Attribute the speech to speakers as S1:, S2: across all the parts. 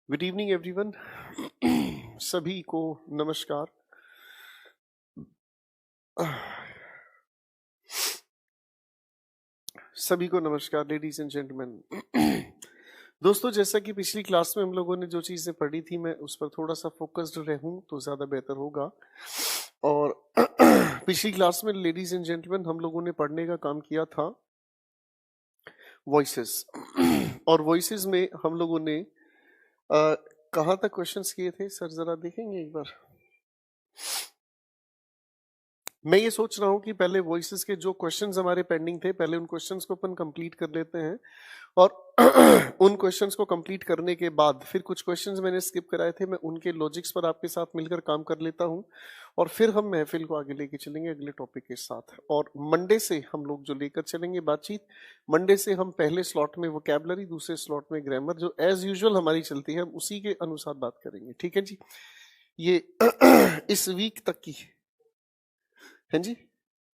S1: Good evening everyone. सभी को नमस्कार। सभी को नमस्कार लेडीज एंड जेंटलमैन। दोस्तों, जैसा कि पिछली क्लास में हम लोगों ने जो चीज़ें पढ़ी थी, मैं उस पर थोड़ा सा फोकस्ड रहूं तो ज़्यादा बेहतर होगा। और पिछली क्लास में लेडीज एंड जेंटलमैन हम लोगों ने पढ़ने का काम किया था वॉइसेस। और वॉइसेस में हम लोगों ने कहाँ तक क्वेश्चंस किए थे सर, जरा देखेंगे एक बार। मैं ये सोच रहा हूँ कि पहले वॉइसेस के जो क्वेश्चंस हमारे पेंडिंग थे, पहले उन क्वेश्चंस को अपन कंप्लीट कर लेते हैं। और उन क्वेश्चंस को कंप्लीट करने के बाद फिर कुछ क्वेश्चंस मैंने स्किप कराए थे, मैं उनके लॉजिक्स पर आपके साथ मिलकर काम कर लेता हूँ। और फिर हम महफिल को आगे लेके चलेंगे अगले टॉपिक के साथ। और मंडे से हम लोग जो लेकर चलेंगे बातचीत, मंडे से हम पहले स्लॉट में वोकैबुलरी, दूसरे स्लॉट में ग्रामर, जो एज यूजुअल हमारी चलती है, हम उसी के अनुसार बात करेंगे। ठीक है जी। ये इस वीक तक की है जी,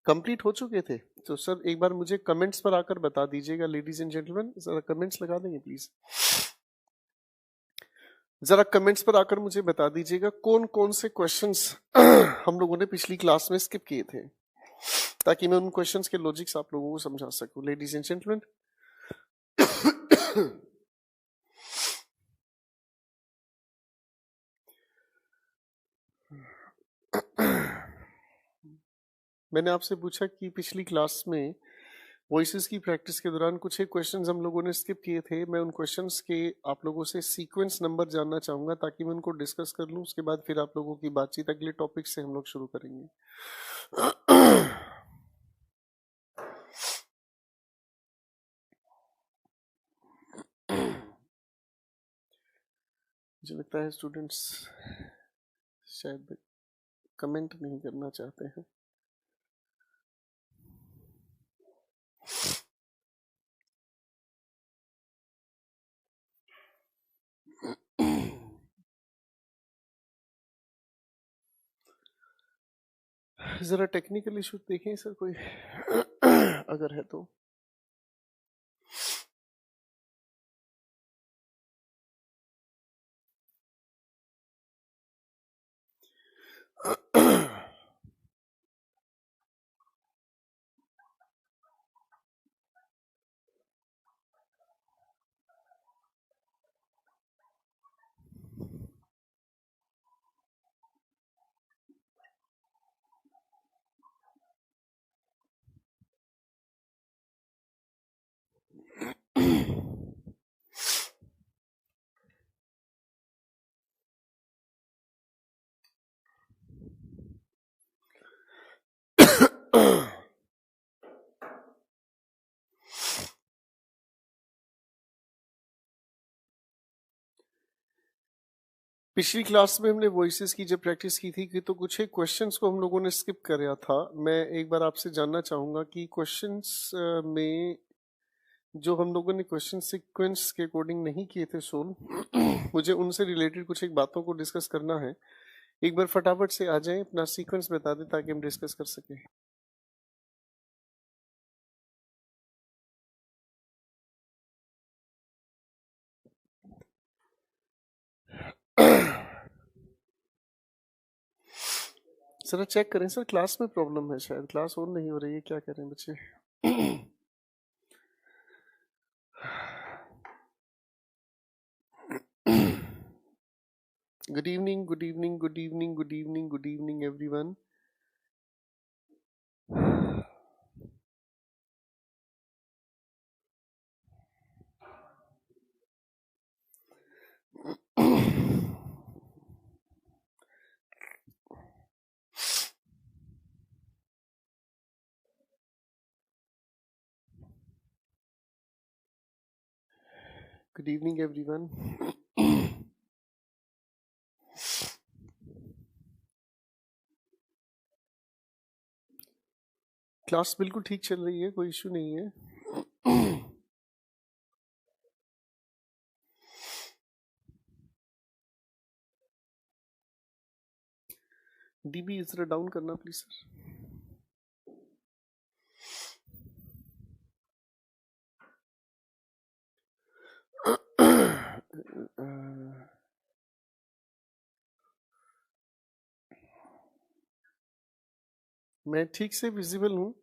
S1: कंप्लीट हो चुके थे। तो सर एक बार मुझे कमेंट्स पर आकर बता दीजिएगा लेडीज एंड जेंटलमैन, जरा कमेंट्स लगा देंगे प्लीज। जरा कमेंट्स पर आकर मुझे बता दीजिएगा कौन कौन से क्वेश्चंस हम लोगों ने पिछली क्लास में स्किप किए थे, ताकि मैं उन क्वेश्चंस के लॉजिक्स आप लोगों को समझा सकूं। लेडीज एंड जेंटलमैन, मैंने आपसे पूछा कि पिछली क्लास में वॉइसेस की प्रैक्टिस के दौरान कुछ एक क्वेश्चंस हम लोगों ने स्किप किए थे। मैं उन क्वेश्चंस के आप लोगों से सीक्वेंस नंबर जानना चाहूंगा, ताकि मैं उनको डिस्कस कर लूं। उसके बाद फिर आप लोगों की बातचीत अगले टॉपिक से हम लोग शुरू करेंगे। मुझे लगता है स्टूडेंट्स शायद कमेंट नहीं करना चाहते हैं। जरा टेक्निकल इशू देखें सर, कोई अगर है तो। पिछली क्लास में हमने वॉइसेस की जब प्रैक्टिस की थी कि तो कुछ एक क्वेश्चंस को हम लोगों ने स्किप कराया था। मैं एक बार आपसे जानना चाहूंगा कि क्वेश्चंस में जो हम लोगों ने क्वेश्चन सीक्वेंस के अकॉर्डिंग नहीं किए थे सोल्व, मुझे उनसे रिलेटेड कुछ एक बातों को डिस्कस करना है। एक बार फटाफट से आ जाएं, अपना सीक्वेंस बता दें ताकि हम डिस्कस कर सकें। सर चेक करें सर, क्लास में प्रॉब्लम है शायद, क्लास ऑन नहीं हो रही है, क्या करें बच्चे। Good evening, good evening, good evening, good evening, good evening everyone. Good evening everyone. Class बिल्कुल ठीक चल रही है, कोई इशू नहीं है। डीबी जरा डाउन करना प्लीज सर। मैं ठीक से विजिबल हूँ।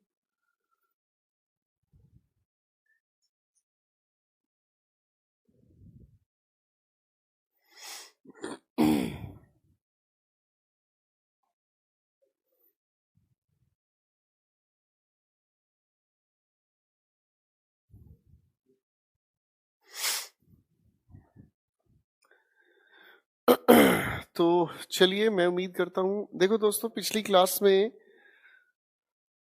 S1: तो चलिए, मैं उम्मीद करता हूँ, देखो दोस्तों, पिछली क्लास में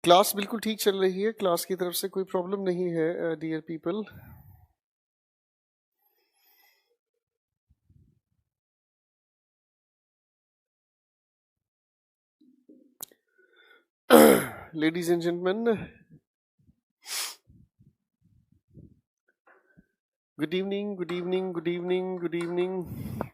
S1: क्लास बिल्कुल ठीक चल रही है, क्लास की तरफ से कोई प्रॉब्लम नहीं है dear people. Ladies and gentleman, good evening, good evening, good evening, good evening.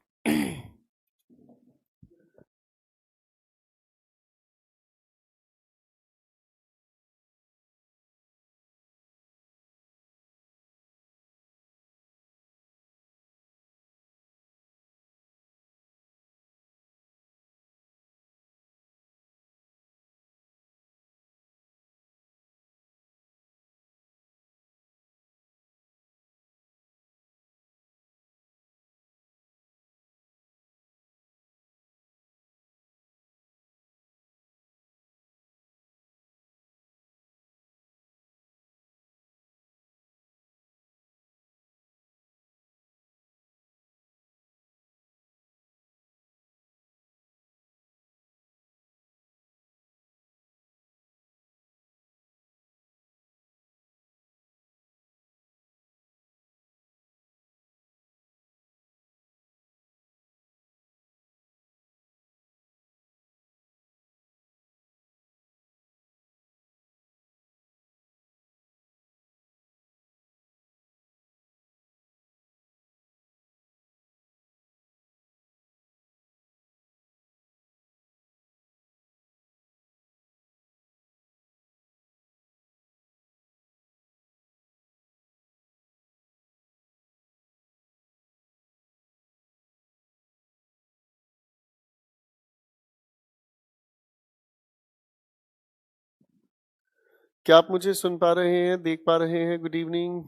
S1: क्या आप मुझे सुन पा रहे हैं, देख पा रहे हैं? Good evening.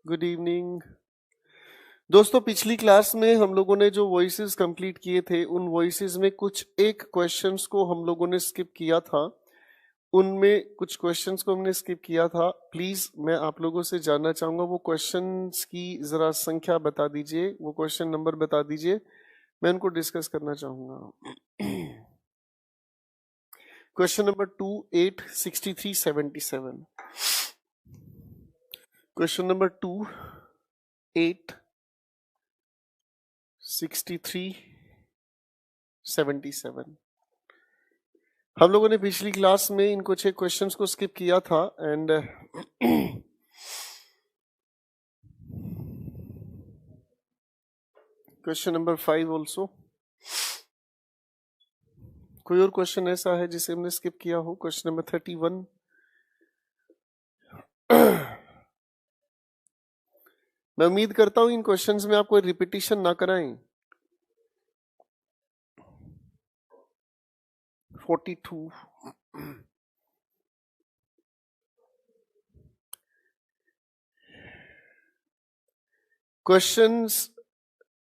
S1: गुड इवनिंग दोस्तों, पिछली क्लास में हम लोगों ने जो वॉइसेस कंप्लीट किए थे, उन वॉइसेस में कुछ एक क्वेश्चंस को हम लोगों ने स्किप किया था। उनमें कुछ क्वेश्चंस को हमने स्किप किया था। प्लीज, मैं आप लोगों से जानना चाहूंगा, वो क्वेश्चंस की जरा संख्या बता दीजिए, वो क्वेश्चन नंबर बता दीजिए, मैं उनको डिस्कस करना चाहूंगा। Question number 2, 8, 63, 77। Question number 2, 8, 63, 77। हम लोगों ने पिछली क्लास में इन कुछ एक क्वेश्चंस को स्किप किया था एंड क्वेश्चन नंबर 5 ऑल्सो। कोई और क्वेश्चन ऐसा है जिसे हमने स्किप किया हो? Question number 31। मैं उम्मीद करता हूं इन क्वेश्चंस में आप कोई रिपीटिशन ना कराएं। 42। क्वेश्चंस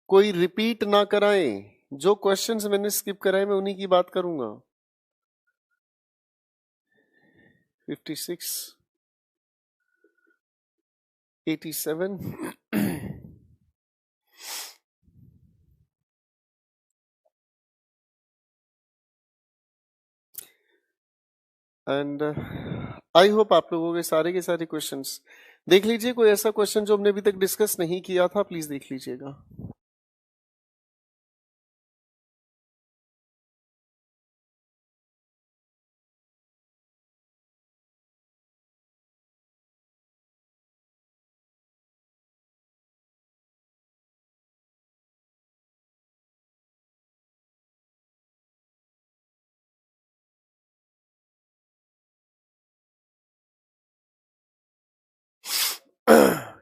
S1: कोई रिपीट ना कराएं। जो क्वेश्चंस मैंने स्किप कराए मैं उन्हीं की बात करूंगा। 56, 87, एंड आई होप आप लोगों के सारे क्वेश्चंस देख लीजिए। कोई ऐसा क्वेश्चन जो हमने अभी तक डिस्कस नहीं किया था, प्लीज देख लीजिएगा।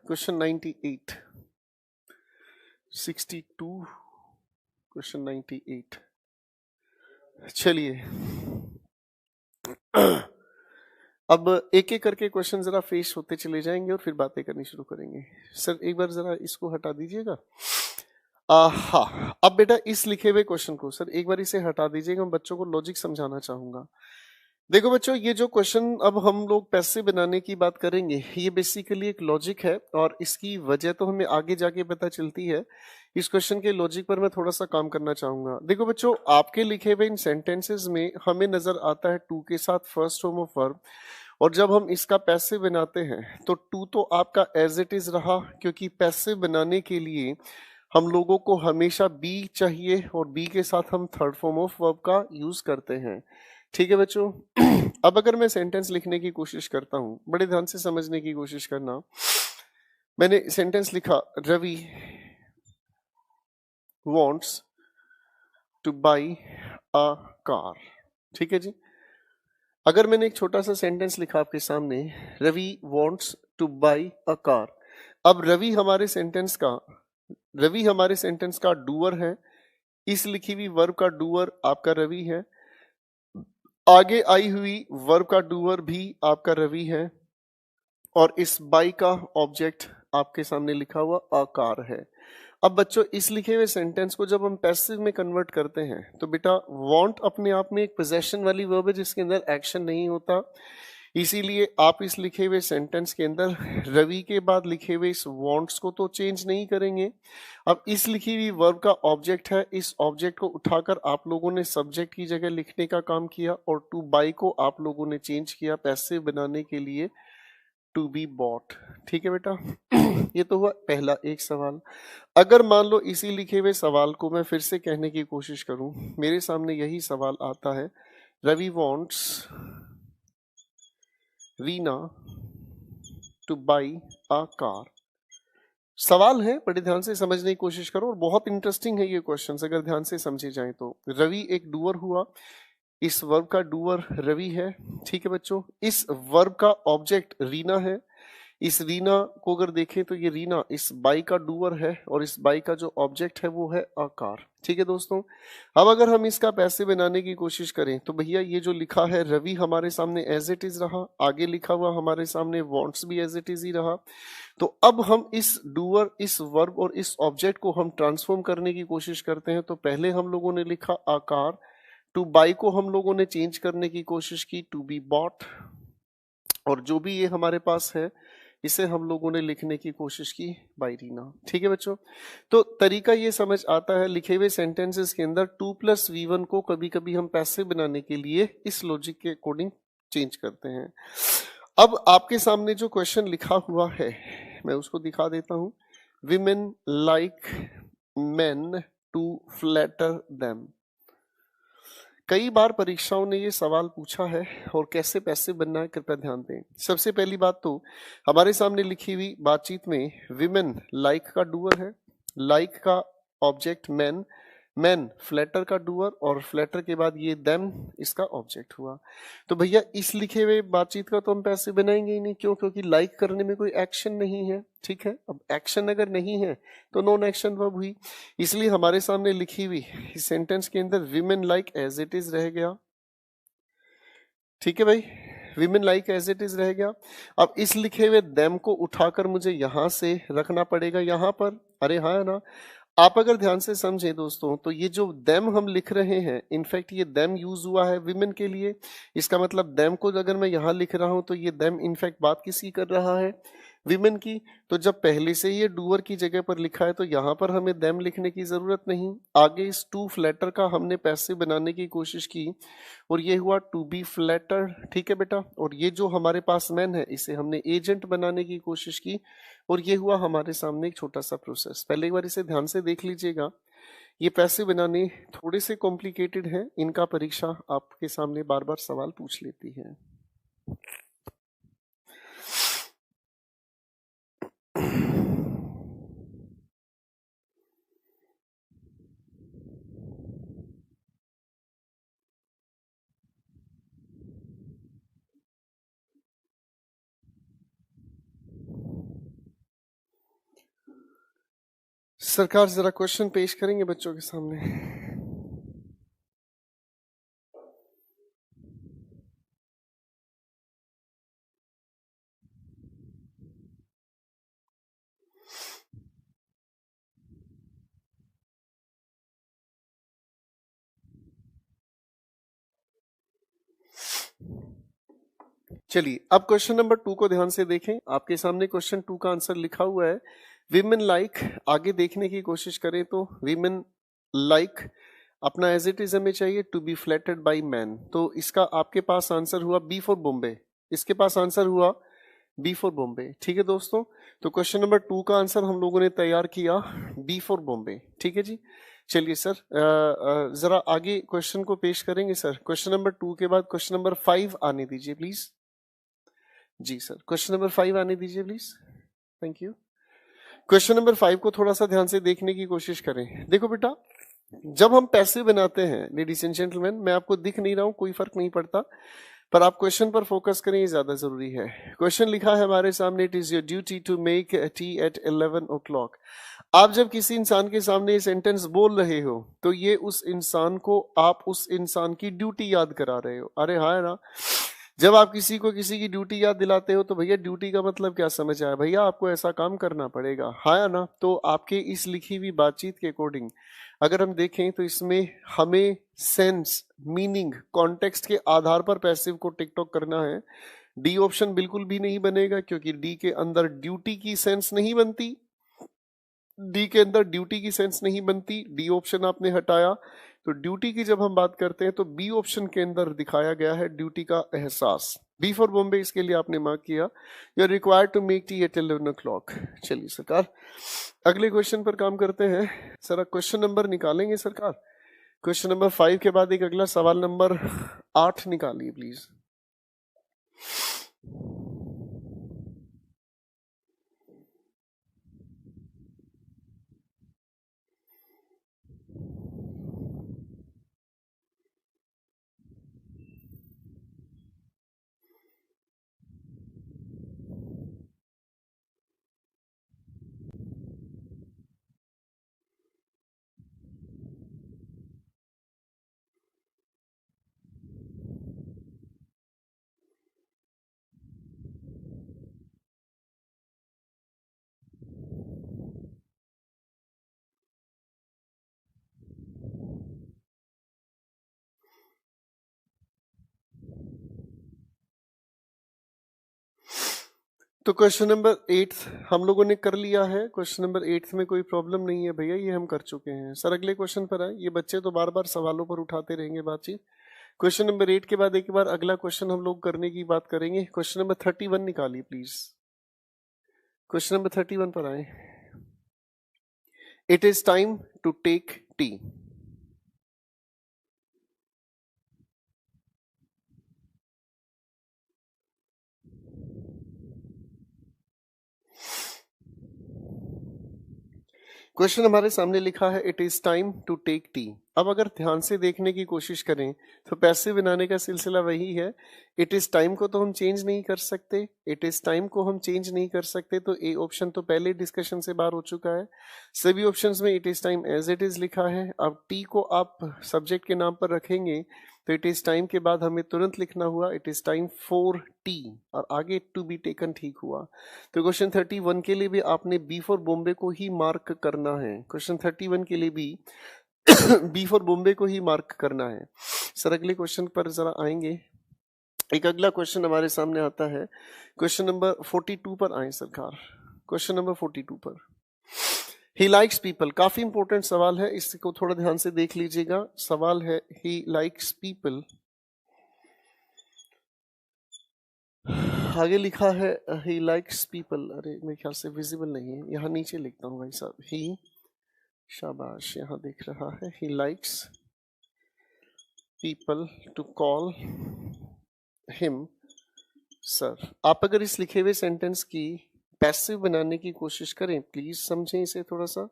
S1: Question 98, 62, question 98। चलिए अब एक एक करके क्वेश्चन जरा फेस होते चले जाएंगे और फिर बातें करनी शुरू करेंगे। सर एक बार जरा इसको हटा दीजिएगा। हाँ, अब बेटा इस लिखे हुए क्वेश्चन को सर एक बार इसे हटा दीजिएगा, मैं बच्चों को लॉजिक समझाना चाहूंगा। देखो बच्चों, ये जो क्वेश्चन अब हम लोग पैसे बनाने की बात करेंगे, ये बेसिकली एक लॉजिक है और इसकी वजह तो हमें आगे जाके पता चलती है। इस क्वेश्चन के लॉजिक पर मैं थोड़ा सा काम करना चाहूंगा। देखो बच्चों, आपके लिखे हुए इन सेंटेंसेस में हमें नजर आता है टू के साथ फर्स्ट फॉर्म ऑफ वर्ब, और जब हम इसका पैसे बनाते हैं तो टू तो आपका एज इट इज रहा, क्योंकि पैसे बनाने के लिए हम लोगों को हमेशा बी चाहिए और बी के साथ हम थर्ड फॉर्म ऑफ वर्ब का यूज करते हैं। ठीक है बच्चों। अब अगर मैं सेंटेंस लिखने की कोशिश करता हूं, बड़े ध्यान से समझने की कोशिश करना। मैंने सेंटेंस लिखा, Ravi wants to buy a car. ठीक है जी। अगर मैंने एक छोटा सा सेंटेंस लिखा आपके सामने, Ravi wants to buy a car. अब रवि हमारे सेंटेंस का डूअर है, इस लिखी हुई वर्ब का डूअर आपका रवि है, आगे आई हुई वर्ब का डूअर भी आपका रवि है, और इस बाई का ऑब्जेक्ट आपके सामने लिखा हुआ आकार है। अब बच्चों, इस लिखे हुए सेंटेंस को जब हम पैसिव में कन्वर्ट करते हैं तो बेटा वांट अपने आप में एक पोजेशन वाली वर्ब है जिसके अंदर एक्शन नहीं होता, इसीलिए आप इस लिखे हुए सेंटेंस के अंदर रवि के बाद लिखे हुए इस वांट्स को तो चेंज नहीं करेंगे। अब इस लिखी हुई वर्ब का ऑब्जेक्ट है, इस ऑब्जेक्ट को उठाकर आप लोगों ने सब्जेक्ट की जगह लिखने का काम किया, और टू बाई को आप लोगों ने चेंज किया पैसिव बनाने के लिए टू बी बॉट। ठीक है बेटा। ये तो हुआ पहला एक सवाल। अगर मान लो इसी लिखे हुए सवाल को मैं फिर से कहने की कोशिश करूं, मेरे सामने यही सवाल आता है, Ravi wants Reena to buy a car. सवाल है, बड़े ध्यान से समझने की कोशिश करो, और बहुत इंटरेस्टिंग है ये क्वेश्चन अगर ध्यान से समझे जाए तो। रवि एक डूअर हुआ, इस वर्ब का डूअर रवि है। ठीक है बच्चों, इस वर्ब का ऑब्जेक्ट रीना है, इस रीना को अगर देखें तो ये रीना इस बाई का डूअर है, और इस बाई का जो ऑब्जेक्ट है वो है आकार। ठीक है दोस्तों। अब अगर हम इसका पैसे बनाने की कोशिश करें तो भैया ये जो लिखा है रवि हमारे सामने एज इट इज रहा, आगे लिखा हुआ हमारे सामने वांट्स भी एज इट इज ही रहा। तो अब हम इस डूअर, इस वर्ब और इस ऑब्जेक्ट को हम ट्रांसफॉर्म करने की कोशिश करते हैं। तो पहले हम लोगों ने लिखा आकार, टू बाई को हम लोगों ने चेंज करने की कोशिश की टू बी बॉट, और जो भी ये हमारे पास है इसे हम लोगों ने लिखने की कोशिश की बाई रीना। ठीक है बच्चों। तो तरीका ये समझ आता है, लिखे हुए सेंटेंसेस के अंदर टू प्लस V1 को कभी कभी हम पैसे बनाने के लिए इस लॉजिक के अकॉर्डिंग चेंज करते हैं। अब आपके सामने जो क्वेश्चन लिखा हुआ है मैं उसको दिखा देता हूं। Women like men to flatter them. कई बार परीक्षाओं ने ये सवाल पूछा है, और कैसे पैसे बनना है कृपया ध्यान दें। सबसे पहली बात तो हमारे सामने लिखी हुई बातचीत में विमेन लाइक का डूअर है, लाइक का ऑब्जेक्ट मैन, मैन फ्लैटर का डूअर, और फ्लैटर के बाद ये देम इसका ऑब्जेक्ट हुआ। तो भैया इस लिखे हुए बातचीत का तो हम पैसे बनाएंगे ही नहीं, क्यों? क्योंकि लाइक करने में कोई एक्शन नहीं है। ठीक है, अब एक्शन अगर नहीं है तो नॉन एक्शन वर्ब हुई, इसलिए हमारे सामने लिखी हुई इस सेंटेंस के अंदर women like as it is रह गया। ठीक है भाई, women like as it is रह गया। अब इस लिखे हुए देम को उठाकर मुझे यहां से रखना पड़ेगा यहां पर। अरे हाँ है ना। आप अगर ध्यान से समझें दोस्तों तो ये जो देम हम लिख रहे हैं, इनफैक्ट ये देम यूज हुआ है विमेन के लिए। इसका मतलब देम को अगर मैं यहां लिख रहा हूं तो ये देम इनफैक्ट बात किसकी कर रहा है? विमेन की। तो जब पहले से ये डूअर की जगह पर लिखा है तो यहां पर हमें देम लिखने की जरूरत नहीं। आगे इस टू फ्लैटर का हमने पैसे बनाने की कोशिश की, और ये हुआ टू बी फ्लैटर। ठीक है बेटा। और ये जो हमारे पास मैन है इसे हमने एजेंट बनाने की कोशिश की, और ये हुआ हमारे सामने एक छोटा सा प्रोसेस। पहले एक बार इसे ध्यान से देख लीजिएगा। ये पैसे बनाने थोड़े से कॉम्प्लिकेटेड हैं, इनका परीक्षा आपके सामने बार बार सवाल पूछ लेती है। सरकार जरा क्वेश्चन पेश करेंगे बच्चों के सामने। चलिए अब क्वेश्चन नंबर 2 को ध्यान से देखें। आपके सामने क्वेश्चन 2 का आंसर लिखा हुआ है। विमेन लाइक, आगे देखने की कोशिश करें तो विमेन लाइक अपना एज इट इज हमें चाहिए to be flattered by man, तो इसका आपके पास आंसर हुआ बी फॉर बॉम्बे। इसके पास आंसर हुआ बी फॉर बॉम्बे। ठीक है दोस्तों, तो क्वेश्चन नंबर 2 का आंसर हम लोगों ने तैयार किया बी फॉर बॉम्बे। ठीक है जी, चलिए सर जरा आगे क्वेश्चन को पेश करेंगे सर। क्वेश्चन नंबर 2 के बाद क्वेश्चन नंबर 5 आने दीजिए प्लीज। जी सर, क्वेश्चन नंबर 5 आने दीजिए please. Thank you. Question number 5 को थोड़ा सा ध्यान से देखने की कोशिश करें। देखो बेटा, जब हम पैसे बनाते हैं लेडीज एंड जेंटलमैन, मैं आपको दिख नहीं रहा हूं, कोई फर्क नहीं पड़ता, पर आप क्वेश्चन पर फोकस करें, ये ज्यादा जरूरी है। क्वेश्चन लिखा है हमारे सामने, it is your duty to make tea at 11 o'clock। आप जब किसी इंसान के सामने ये सेंटेंस बोल रहे हो तो ये उस इंसान को, आप उस इंसान की ड्यूटी याद करा रहे हो। अरे हाँ ना, जब आप किसी को किसी की ड्यूटी याद दिलाते हो तो भैया ड्यूटी का मतलब क्या समझ आया, भैया आपको ऐसा काम करना पड़ेगा, हाँ ना। तो आपके इस लिखी हुई बातचीत के अकॉर्डिंग अगर हम देखें तो इसमें हमें सेंस, मीनिंग, कॉन्टेक्स्ट के आधार पर पैसिव को टिक टॉक करना है। डी ऑप्शन बिल्कुल भी नहीं बनेगा, क्योंकि डी के अंदर ड्यूटी की सेंस नहीं बनती, डी के अंदर ड्यूटी की सेंस नहीं बनती। डी ऑप्शन आपने हटाया, तो ड्यूटी की जब हम बात करते हैं तो बी ऑप्शन के अंदर दिखाया गया है ड्यूटी का एहसास। बी फॉर बॉम्बे, इसके लिए आपने मार्क किया, you are required to make tea at 11 o'clock। चलिए सरकार अगले क्वेश्चन पर काम करते हैं। सर क्वेश्चन नंबर निकालेंगे सरकार। क्वेश्चन नंबर 5 के बाद एक अगला सवाल नंबर 8 निकालिए प्लीज। तो क्वेश्चन नंबर 8 हम लोगों ने कर लिया है। क्वेश्चन नंबर 8 में कोई प्रॉब्लम नहीं है भैया, ये हम कर चुके हैं। सर अगले क्वेश्चन पर आए, ये बच्चे तो बार बार सवालों पर उठाते रहेंगे बातचीत। क्वेश्चन नंबर 8 के बाद एक बार अगला क्वेश्चन हम लोग करने की बात करेंगे। क्वेश्चन नंबर 31 निकालिए प्लीज। क्वेश्चन नंबर 31 पर आए। It is time to take tea. Question हमारे सामने लिखा है it is time to take tea. अब अगर ध्यान से देखने की कोशिश करें तो पैसे बनाने का सिलसिला वही है। इट इज टाइम को तो हम चेंज नहीं कर सकते, इट इज टाइम को हम चेंज नहीं कर सकते, तो ए ऑप्शन तो पहले डिस्कशन से बाहर हो चुका है। सभी ऑप्शंस में it is time as it is लिखा है। अब टी को आप सब्जेक्ट के नाम पर रखेंगे तो इट इज टाइम के बाद हमें तुरंत लिखना हुआ it is time for T, और आगे टू बी टेकन ठीक हुआ। तो क्वेश्चन 31 के लिए भी आपने बी फॉर बॉम्बे को ही मार्क करना है। क्वेश्चन 31 के लिए भी बी फॉर बॉम्बे को ही मार्क करना है। सर अगले क्वेश्चन पर जरा आएंगे। एक अगला क्वेश्चन हमारे सामने आता है, क्वेश्चन नंबर 42 पर आए सरकार। क्वेश्चन नंबर 42 पर, ही लाइक्स पीपल, काफी इंपॉर्टेंट सवाल है, इसको थोड़ा ध्यान से देख लीजिएगा। सवाल है ही लाइक्स पीपल, आगे लिखा है ही लाइक्स पीपल, अरे मेरे ख्याल से विजिबल नहीं है, यहाँ नीचे लिखता हूँ भाई साहब। ही, शाबाश, यहाँ दिख रहा है, he likes people to call him sir. आप अगर इस लिखे हुए सेंटेंस की पैसिव बनाने की कोशिश करें, प्लीज समझें इसे थोड़ा सा।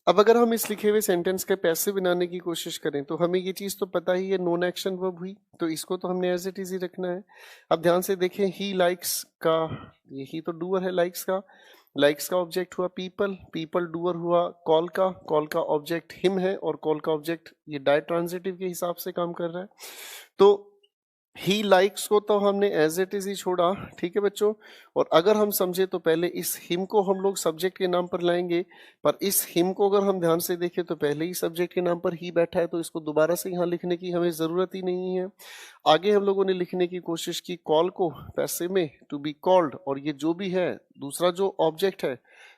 S1: अब अगर हम इस लिखे हुए सेंटेंस के पैसे बनाने की कोशिश करें तो हमें ये चीज तो पता ही है, नॉन एक्शन वर्ब हुई, तो इसको तो हमने एज इट इज ही रखना है। अब ध्यान से देखें, ही लाइक्स का, यही तो डूअर है लाइक्स का, लाइक्स का ऑब्जेक्ट हुआ पीपल, पीपल डूअर हुआ कॉल का ऑब्जेक्ट हिम है, और कॉल का ऑब्जेक्ट ये डाय ट्रांजिटिव के हिसाब से काम कर रहा है। तो ही लाइक्स को तो हमने एज इट इज ही छोड़ा, ठीक है बच्चों। और अगर हम समझे तो पहले इस हिम को हम लोग सब्जेक्ट के नाम पर लाएंगे, पर इस हिम को अगर हम ध्यान से देखें तो पहले ही सब्जेक्ट के नाम पर ही बैठा है, तो इसको दोबारा से यहाँ लिखने की हमें जरूरत ही नहीं है। आगे हम लोगों ने लिखने की कोशिश की कॉल को पैसे में टू बी कॉल्ड, और ये जो भी है दूसरा जो ऑब्जेक्ट है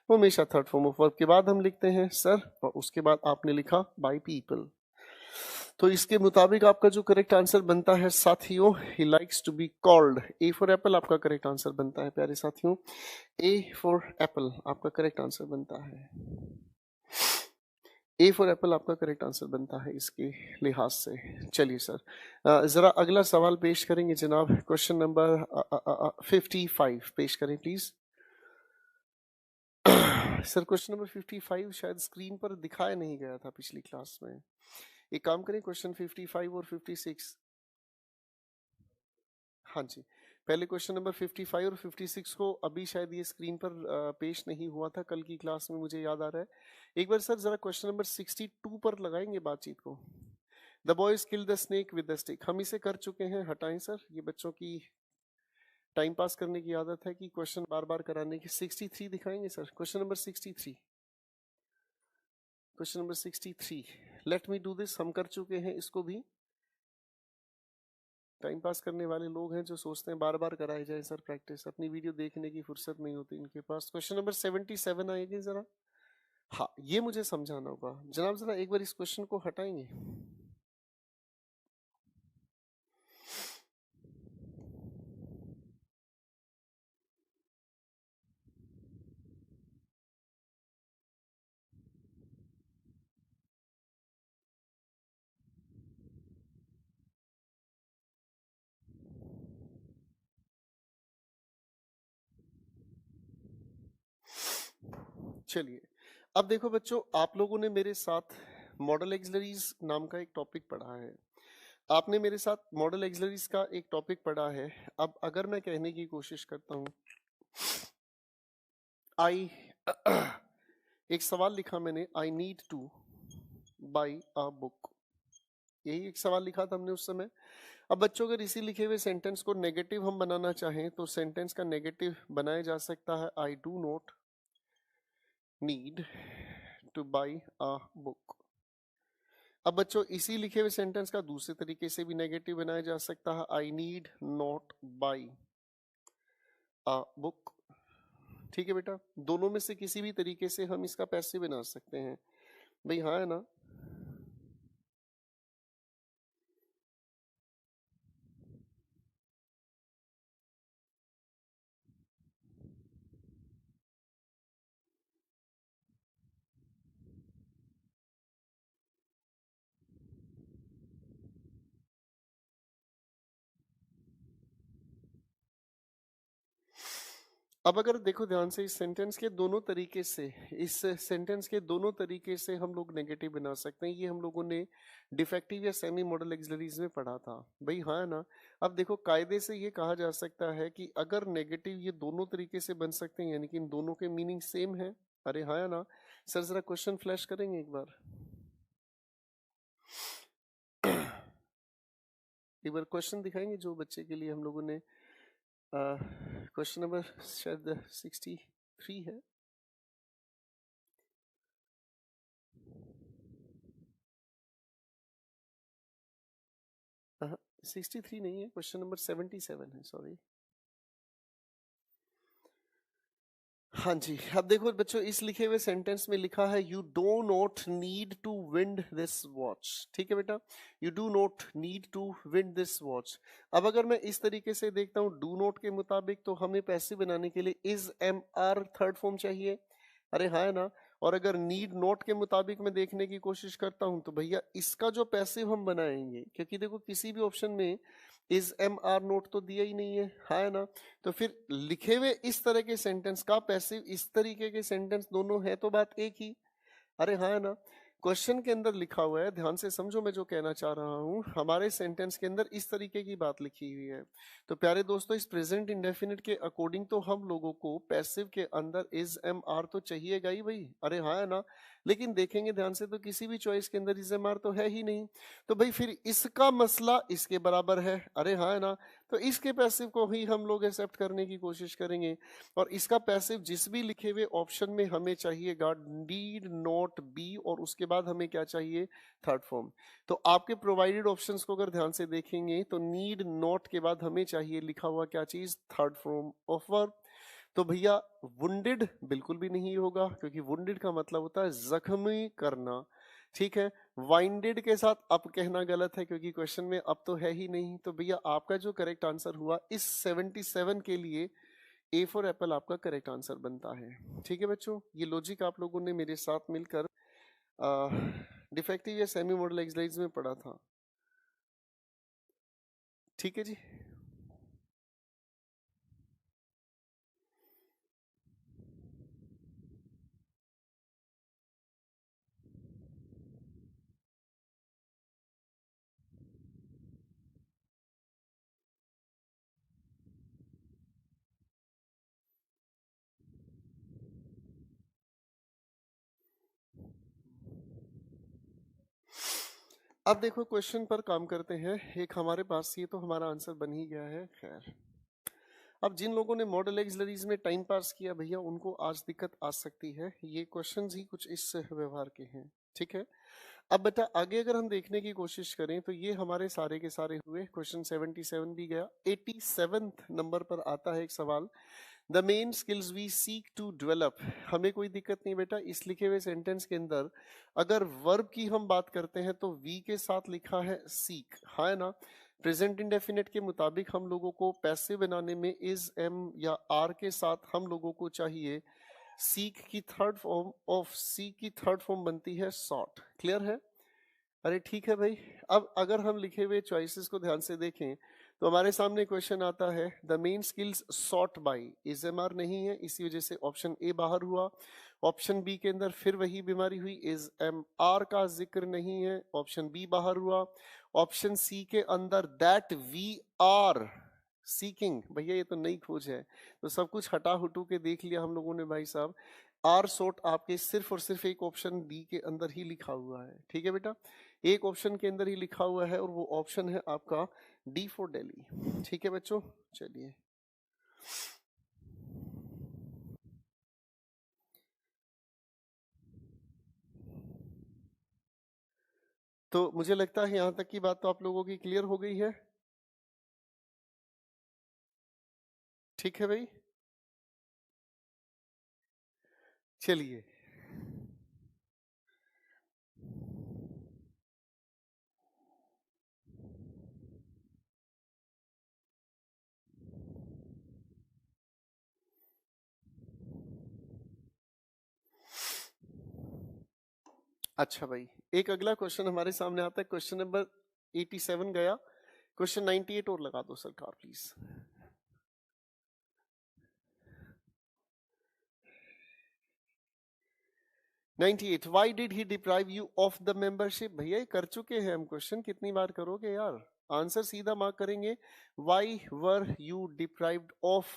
S1: वो हमेशा थर्ड फॉर्म ऑफ वर्ब के बाद हम लिखते हैं सर, और उसके बाद आपने लिखा बाय पीपल। तो इसके मुताबिक आपका जो करेक्ट आंसर बनता है साथियों, he likes to be called. A for apple आपका करेक्ट आंसर बनता है प्यारे साथियों, ए फॉर एप्पल आपका करेक्ट आंसर बनता है, ए फॉर एप्पल आपका करेक्ट आंसर बनता है इसके लिहाज से। चलिए सर, जरा अगला सवाल पेश करेंगे जनाब, क्वेश्चन नंबर 55 पेश करें प्लीज। सर क्वेश्चन नंबर 55 शायद स्क्रीन पर दिखाया नहीं गया था पिछली क्लास में, एक काम करें क्वेश्चन 55 और 56। हाँ जी, पहले क्वेश्चन नंबर 55 और 56 को अभी शायद ये स्क्रीन पर पेश नहीं हुआ था कल की क्लास में, मुझे याद आ रहा है। एक बार सर जरा क्वेश्चन नंबर 62 पर लगाएंगे बातचीत को। The boys kill the snake with the stick, हम इसे कर चुके हैं, हटाएं सर, ये बच्चों की टाइम पास करने की आदत है कि क्वेश्चन बार बार कराने की। 63 दिखाएंगे sir, question number 63, question number 63, let me do this, हम कर चुके हैं इसको भी। टाइम पास करने वाले लोग हैं जो सोचते हैं बार बार कराई जाए सर प्रैक्टिस, अपनी वीडियो देखने की फुर्सत नहीं होती इनके पास। क्वेश्चन नंबर 77 आएगी जरा, हाँ ये मुझे समझाना होगा जनाब, जरा एक बार इस क्वेश्चन को हटाएंगे। चलिए, अब देखो बच्चों, आप लोगों ने मेरे साथ मॉडल एक्सिलरीज नाम का एक टॉपिक पढ़ा है, आपने मेरे साथ मॉडल एक्सिलरीज का एक टॉपिक पढ़ा है। अब अगर मैं कहने की कोशिश करता हूं, आई एक सवाल लिखा मैंने, I need to buy a book, यही एक सवाल लिखा था हमने उस समय। अब बच्चों अगर इसी लिखे हुए सेंटेंस को नेगेटिव हम बनाना चाहें तो सेंटेंस का नेगेटिव बनाया जा सकता है, I do not need to buy a book. अब बच्चों इसी लिखे हुए सेंटेंस का दूसरे तरीके से भी नेगेटिव बनाया जा सकता है, I need not by a book. ठीक है बेटा, दोनों में से किसी भी तरीके से हम इसका पैसे बना सकते हैं भाई, हाँ है ना। अब अगर देखो ध्यान से, इस सेंटेंस के दोनों तरीके से, इस सेंटेंस के दोनों तरीके से हम लोग नेगेटिव बना सकते हैं, ये हम लोगों ने डिफेक्टिव या सेमी मॉडल एक्सिलरीज में पढ़ा था भाई, हाँ है ना। अब देखो कायदे से ये कहा जा सकता है कि अगर नेगेटिव ये दोनों तरीके से बन सकते हैं, यानी कि इन दोनों के मीनिंग सेम है, अरे हाँ है ना। सर जरा क्वेश्चन फ्लैश करेंगे एक बार, एक बार क्वेश्चन दिखाएंगे जो बच्चे के लिए हम लोगों ने, क्वेश्चन नंबर शायद 63 है, 63 नहीं है, क्वेश्चन नंबर 77 है, सॉरी। हाँ जी, अब देखो बच्चों, इस लिखे हुए सेंटेंस में लिखा है you do not need to wind this watch, ठीक है बेटा, you do not need to wind this watch. अब अगर मैं इस तरीके से देखता हूँ डू नॉट के मुताबिक, तो हमें पैसे बनाने के लिए is M R third form चाहिए, अरे हाँ है ना। और अगर नीड नोट के मुताबिक मैं देखने की कोशिश करता हूं तो भैया इसका जो पैसिव हम बनाएंगे, क्योंकि देखो किसी भी ऑप्शन में इज एम आर नोट तो दिया ही नहीं है, हाँ है ना। तो फिर लिखे हुए इस तरह के सेंटेंस का पैसिव, इस तरीके के सेंटेंस दोनों है तो बात एक ही, अरे हाँ है ना, क्वेश्चन के अंदर लिखा हुआ है, ध्यान से समझो मैं जो कहना चाह रहा हूँ। हमारे सेंटेंस के अंदर इस तरीके की बात लिखी हुई है। तो प्यारे दोस्तों, इस प्रेजेंट इंडेफिनिट के अकॉर्डिंग तो हम लोगों को पैसिव के अंदर इज एम आर तो चाहिएगा ही भाई। अरे हाँ है ना, लेकिन देखेंगे ध्यान से तो किसी भी चॉइस के अंदर इज एम आर तो है ही नहीं। तो भाई फिर इसका मसला इसके बराबर है। अरे हाँ है ना, तो इसके पैसिव को ही हम लोग एक्सेप्ट करने की कोशिश करेंगे। और इसका पैसिव जिस भी लिखे हुए ऑप्शन में हमें चाहिएगा नीड नॉट बी, और उसके बाद हमें क्या चाहिए, थर्ड फॉर्म। तो आपके प्रोवाइडेड ऑप्शंस को अगर ध्यान से देखेंगे तो नीड नॉट के बाद हमें चाहिए लिखा हुआ क्या चीज, थर्ड फॉर्म ऑफ वर्ब। तो भैया वुंडेड बिल्कुल भी नहीं होगा, क्योंकि वुंडेड का मतलब होता है जख्मी करना। ठीक है, वाइंडेड के साथ अप कहना गलत है, क्योंकि क्वेश्चन में अप तो है ही नहीं। तो भैया आपका जो करेक्ट आंसर हुआ इस 77 के लिए ए फॉर एप्पल आपका करेक्ट आंसर बनता है। ठीक है बच्चों, ये लॉजिक आप लोगों ने मेरे साथ मिलकर डिफेक्टिव या सेमी मॉडल एक्सरसाइज में पढ़ा था। ठीक है जी। अब देखो क्वेश्चन पर काम करते हैं। एक हमारे पास, ये तो हमारा आंसर बन ही गया है। खैर, अब जिन लोगों ने मॉडल एक्सलरीज में टाइम पास किया भैया, उनको आज दिक्कत आ सकती है। ये क्वेश्चंस ही कुछ इस व्यवहार के हैं। ठीक है, अब बेटा आगे अगर हम देखने की कोशिश करें तो ये हमारे सारे के सारे हुए। क्वेश्चन 77 भी गया। 87 नंबर पर आता है एक सवाल, the main skills we seek to develop. हमें कोई दिक्कत नहीं बेटा, इस लिखे हुए सेंटेंस के अंदर अगर वर्ब की हम बात करते हैं तो वी के साथ लिखा है सीक, हाँ है ना। प्रेजेंट इंडेफिनिट के मुताबिक हम लोगों को पैसिव बनाने में इज एम या आर के साथ हम लोगों को चाहिए सीक की थर्ड फॉर्म ऑफ, सी की थर्ड फॉर्म बनती है सॉट। क्लियर है? अरे ठीक है भाई। अब अगर हम लिखे हुए चॉइसेस को ध्यान से देखें तो हमारे सामने क्वेश्चन आता है the main skills sought by, is M R नहीं है, इसी वजह से ऑप्शन ए बाहर हुआ। ऑप्शन बी के अंदर फिर वही बीमारी हुई, इज एम आर का जिक्र नहीं है, ऑप्शन बी बाहर हुआ। ऑप्शन सी के अंदर दैट वी आर सीकिंग, भैया ये तो नई खोज है, तो सब कुछ हटा हुटू के देख लिया हम लोगों ने भाई साहब। आर सोट आपके सिर्फ और सिर्फ एक ऑप्शन डी के अंदर ही लिखा हुआ है। ठीक है बेटा, एक ऑप्शन के अंदर ही लिखा हुआ है और वो ऑप्शन है आपका डी फॉर दिल्ली। ठीक है बच्चों, चलिए। तो मुझे लगता है यहां तक की बात तो आप लोगों की क्लियर हो गई है। ठीक है भाई, चलिए। अच्छा भाई, एक अगला क्वेश्चन हमारे सामने आता है, क्वेश्चन नंबर 87 गया। क्वेश्चन 98 और लगा दो सरकार please. 98, why did he deprive you of the membership. भैया ये कर चुके हैं हम, क्वेश्चन कितनी बार करोगे यार। आंसर सीधा मार्क करेंगे, why were you deprived of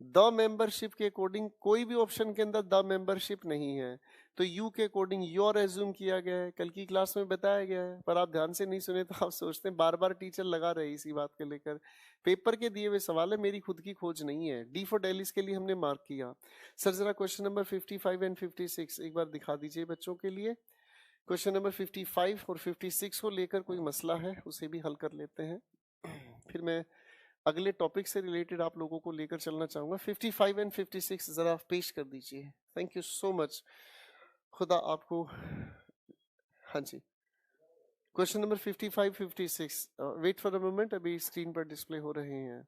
S1: the membership के अकॉर्डिंग कोई भी ऑप्शन के अंदर द मेंबरशिप नहीं है, तो यू के अकॉर्डिंग योर एज्यूम किया गया है। कल की क्लास में बताया गया है, पर आप ध्यान से नहीं सुने तो आप सोचते हैं बार बार टीचर लगा रहे इसी बात को लेकर। पेपर के दिए हुए सवाल है, मेरी खुद की खोज नहीं है। डी फॉर दिल्ली के लिए हमने मार्क किया। सर जरा क्वेश्चन नंबर 55 एंड 56 एक बार दिखा दीजिए बच्चों के लिए। क्वेश्चन नंबर 55 और 56 को लेकर कोई मसला है, उसे भी हल कर लेते हैं। फिर मैं अगले टॉपिक से रिलेटेड आप लोगों को लेकर चलना चाहूंगा। 55 एंड 56 जरा पेश कर दीजिए। थैंक यू सो मच, खुदा आपको। हाँ जी, question number 55 56, wait for a moment, अभी स्क्रीन पर डिस्प्ले हो रहे हैं।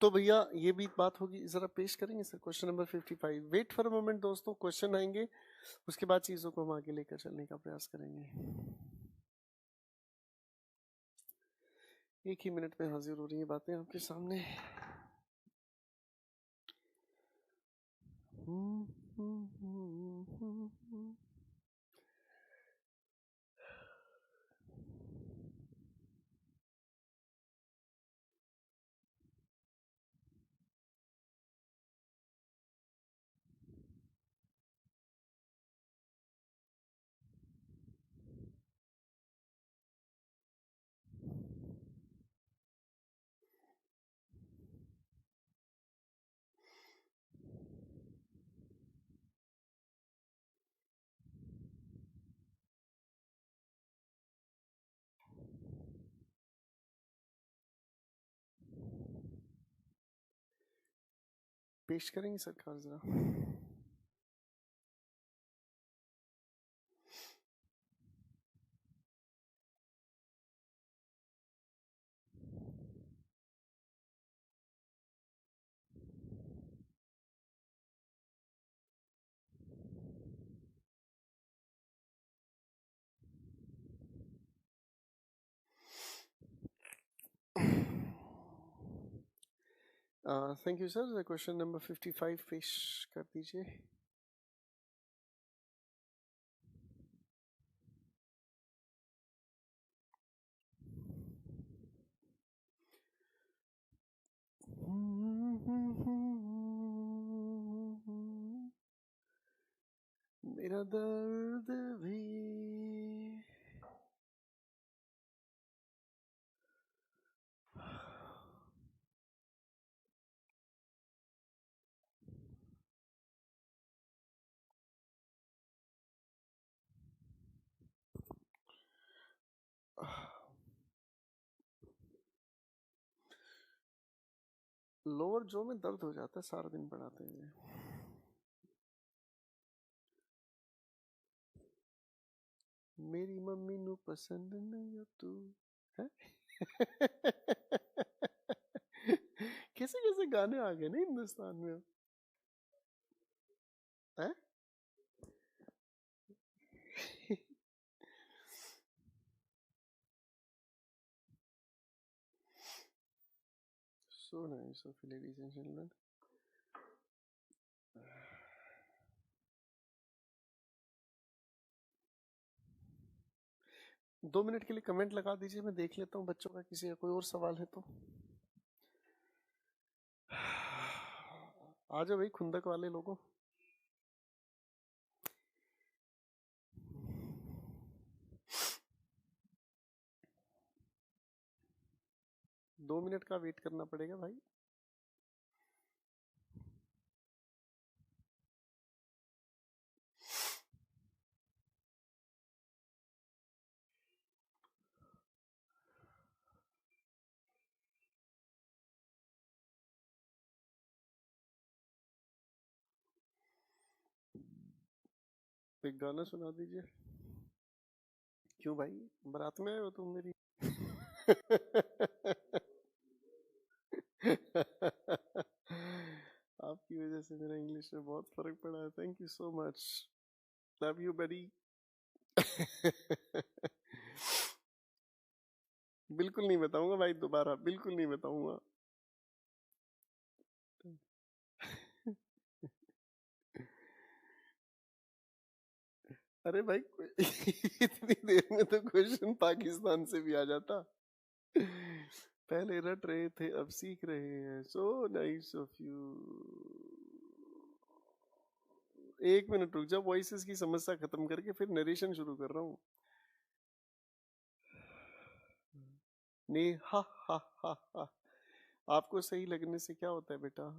S1: तो भैया ये भी बात होगी, जरा पेश करेंगे sir question number 55। Wait for a moment दोस्तों, क्वेश्चन आएंगे, उसके बाद चीजों को हम आगे लेकर चलने का प्रयास करेंगे। एक ही मिनट में हाजिर हो रही है बातें आपके सामने। पेश करेंगे सरकार जरा। Thank you sir. Question number 55 पेश कर दीजिए। मेरा दर्द भी लोअर जो में दर्द हो जाता है सारा दिन पढ़ाते हुए। मेरी मम्मी नु पसंद नहीं हो तू है। कैसे कैसे गाने आ गए ना हिंदुस्तान में, है? So nice of you, ladies and gentlemen. 2 minute के लिए कमेंट लगा दीजिए, मैं देख लेता हूँ बच्चों का किसी का कोई और सवाल है तो। आ जाओ भाई खुंदक वाले लोगों। दो मिनट का वेट करना पड़ेगा भाई। एक गाना सुना दीजिए। क्यों भाई, बारात में आए हो तुम मेरी? आपकी वजह से मेरा इंग्लिश में बहुत फर्क पड़ा है। Thank you so much. Love you buddy. बिल्कुल नहीं बताऊंगा भाई, दोबारा बिल्कुल नहीं बताऊंगा। अरे भाई इतनी देर में तो क्वेश्चन पाकिस्तान से भी आ जाता। पहले रट रहे थे अब सीख रहे हैं। So nice of you. एक मिनट रुक जा, वॉइसेस की समस्या खत्म करके फिर नरेशन शुरू कर रहा हूँ। ने हा हा हा हा। आपको सही लगने से क्या होता है बेटा?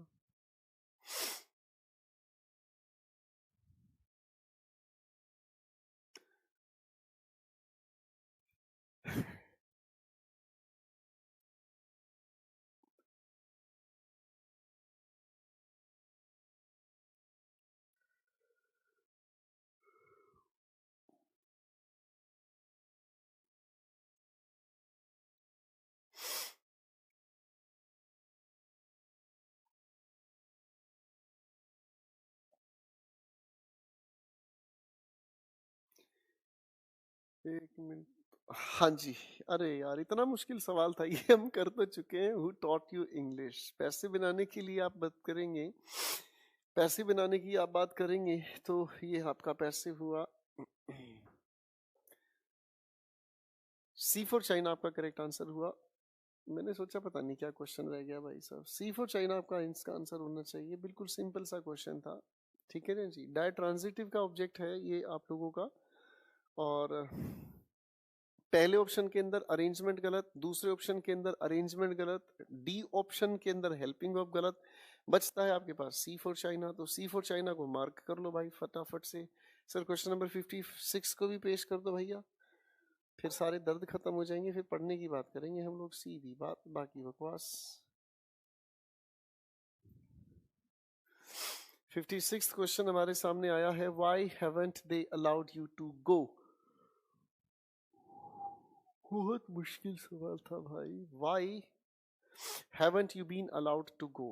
S1: एक मिनट। हाँ जी। अरे यार इतना मुश्किल सवाल था ये, हम कर तो चुके हैं। Who taught you English? पैसे बनाने के लिए आप बात करेंगे, पैसे बनाने की आप बात करेंगे तो ये आपका पैसे हुआ। सी फॉर चाइना आपका करेक्ट आंसर हुआ। मैंने सोचा पता नहीं क्या क्वेश्चन रह गया भाई साहब। सी फॉर चाइना आपका इसका आंसर होना चाहिए, बिल्कुल सिंपल सा क्वेश्चन था। ठीक है ना जी, डाय ट्रांजिटिव का ऑब्जेक्ट है ये आप लोगों का। और पहले ऑप्शन के अंदर अरेंजमेंट गलत, दूसरे ऑप्शन के अंदर अरेंजमेंट गलत, डी ऑप्शन के अंदर हेल्पिंग वर्ब गलत, बचता है आपके पास सी फॉर चाइना। तो सी फॉर चाइना को मार्क कर लो भाई फटाफट से। सर क्वेश्चन नंबर 56 को भी पेश कर दो भैया, फिर सारे दर्द खत्म हो जाएंगे, फिर पढ़ने की बात करेंगे हम लोग, सीधी बात, बाकी बकवास। 56 क्वेश्चन हमारे सामने आया है, why haven't they allowed you to go. बहुत मुश्किल सवाल था भाई। Why haven't you been allowed to go?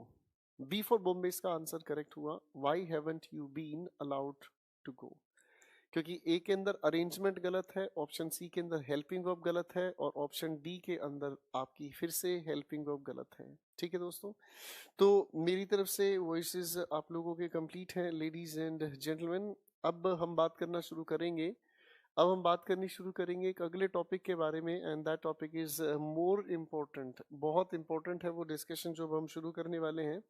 S1: B for Bombay इसका आंसर करेक्ट हुआ। Why haven't you been allowed to go? क्योंकि ए के अंदर अरेंजमेंट गलत है, ऑप्शन सी के अंदर हेल्पिंग वर्ब गलत है, और ऑप्शन डी के अंदर आपकी फिर से हेल्पिंग वर्ब गलत है। ठीक है दोस्तों, तो मेरी तरफ से वॉइसेस आप लोगों के कंप्लीट हैं लेडीज एंड जेंटलमैन। अब हम बात करना शुरू करेंगे। अब हम बात करनी शुरू करेंगे एक अगले टॉपिक के बारे में, and that topic is more important. बहुत इंपॉर्टेंट है वो डिस्कशन जो अब हम शुरू करने वाले हैं।